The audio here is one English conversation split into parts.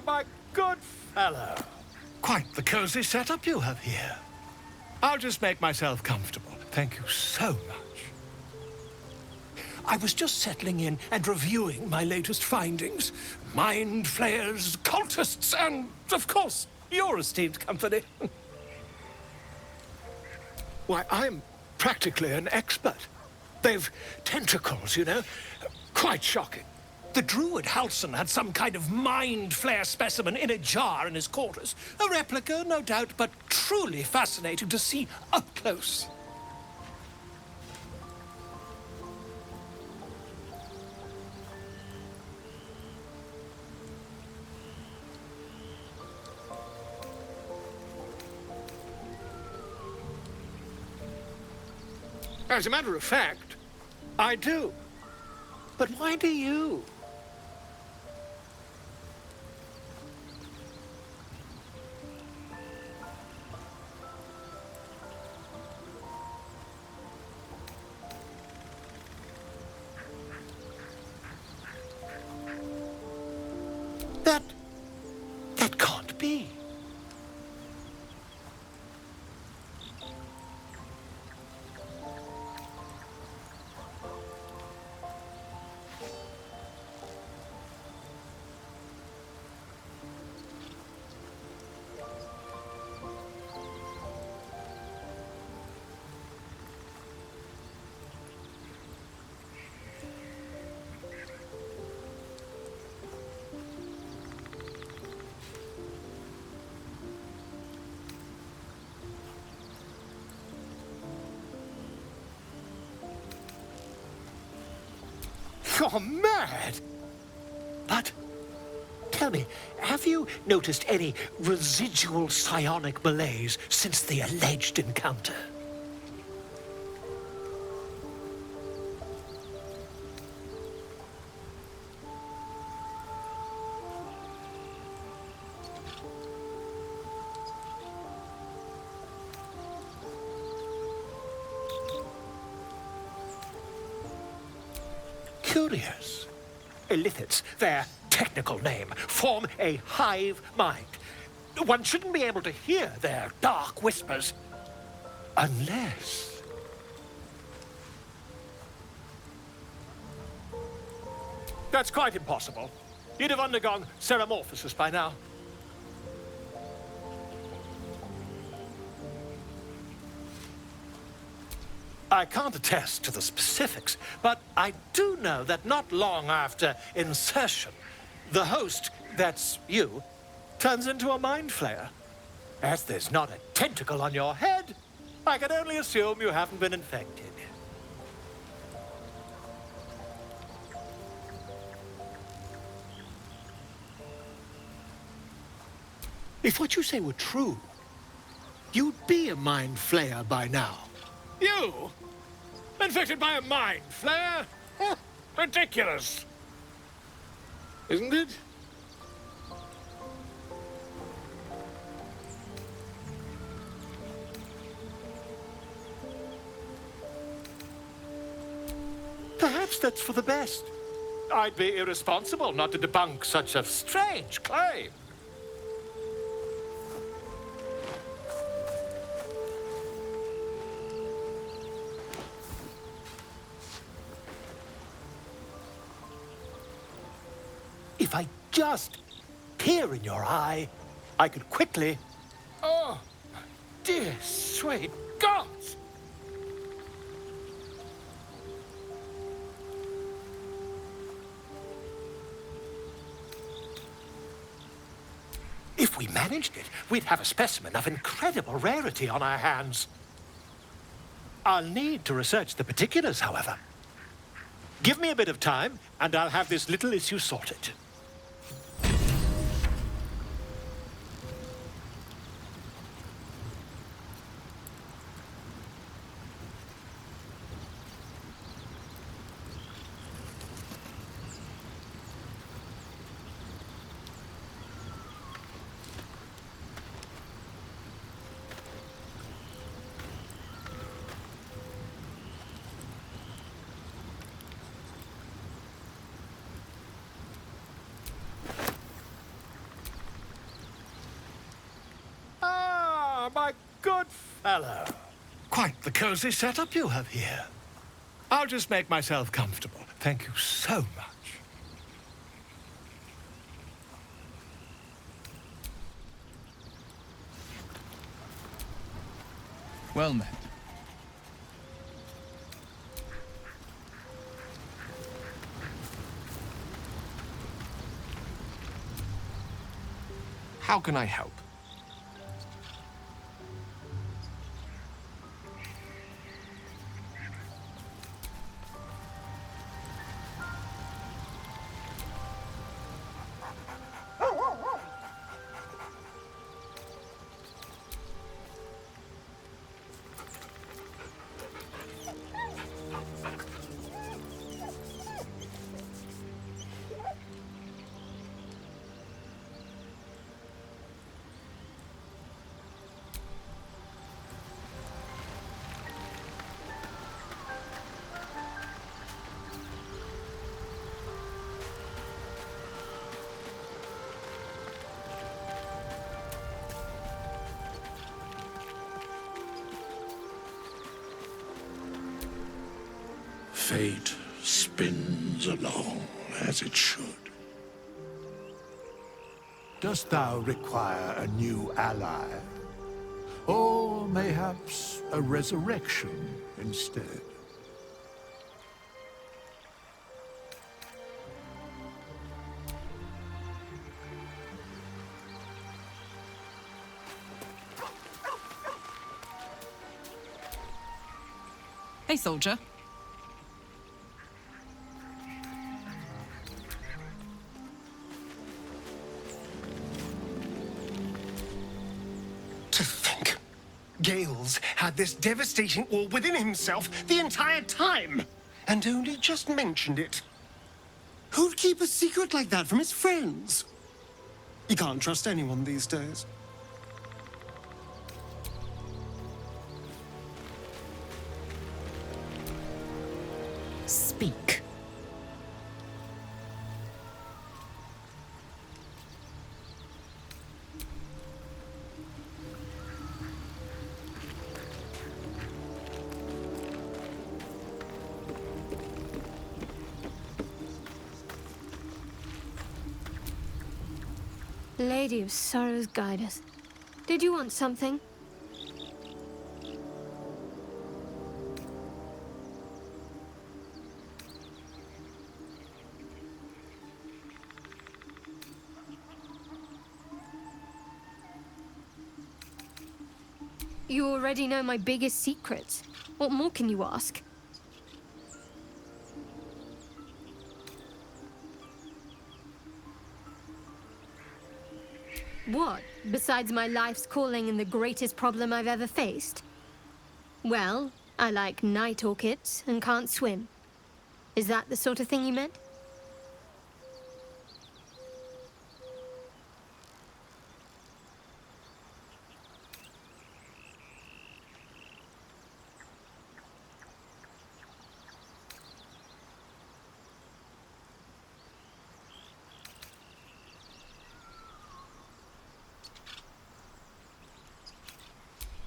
my good fellow. Quite the cozy setup you have here. I'll just make myself comfortable. Thank you so much. I was just settling in and reviewing my latest findings. Mind flayers, cultists, and, of course, your esteemed company. Why, I'm practically an expert. They've tentacles, you know. Quite shocking. The druid Halson had some kind of mind flayer specimen in a jar in his quarters. A replica, no doubt, but truly fascinating to see up close. As a matter of fact, I do. But why do you? That can't be. You're mad! But, tell me, have you noticed any residual psionic malaise since the alleged encounter? Curious. Illithids, their technical name, form a hive mind. One shouldn't be able to hear their dark whispers unless... That's quite impossible. You'd have undergone ceramorphosis by now. I can't attest to the specifics, but I do know that not long after insertion, the host, that's you, turns into a mind flayer. As there's not a tentacle on your head, I can only assume you haven't been infected. If what you say were true, you'd be a mind flayer by now. You? Infected by a mind flayer? Ridiculous. Isn't it? Perhaps that's for the best. I'd be irresponsible not to debunk such a strange claim. If I just peer in your eye, I could quickly... Oh, dear sweet gods! If we managed it, we'd have a specimen of incredible rarity on our hands. I'll need to research the particulars, however. Give me a bit of time, and I'll have this little issue sorted. my good fellow. Quite the cozy setup you have here. I'll just make myself comfortable. Thank you so much. Well met. How can I help? Fate spins along as it should. Dost thou require a new ally? Or mayhaps a resurrection instead? Hey, soldier. To think, Gales had this devastating all within himself the entire time, and only just mentioned it. Who'd keep a secret like that from his friends? You can't trust anyone these days. Speak. Lady of Sorrows, guide us. Did you want something? You already know my biggest secrets. What more can you ask? What, besides my life's calling and the greatest problem I've ever faced? Well, I like night orchids and can't swim. Is that the sort of thing you meant?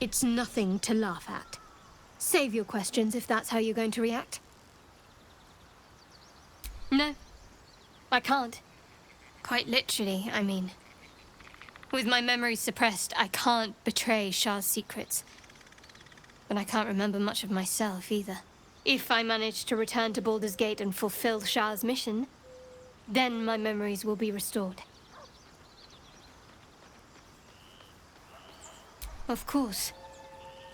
It's nothing to laugh at. Save your questions if that's how you're going to react. No, I can't. Quite literally, I mean. With my memory suppressed, I can't betray Shah's secrets. But I can't remember much of myself either. If I manage to return to Baldur's Gate and fulfill Shah's mission, then my memories will be restored. Of course.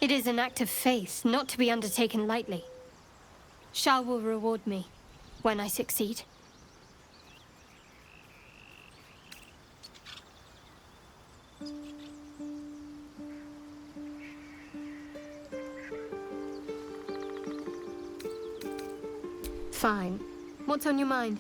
It is an act of faith, not to be undertaken lightly. Shah will reward me when I succeed. Fine. What's on your mind?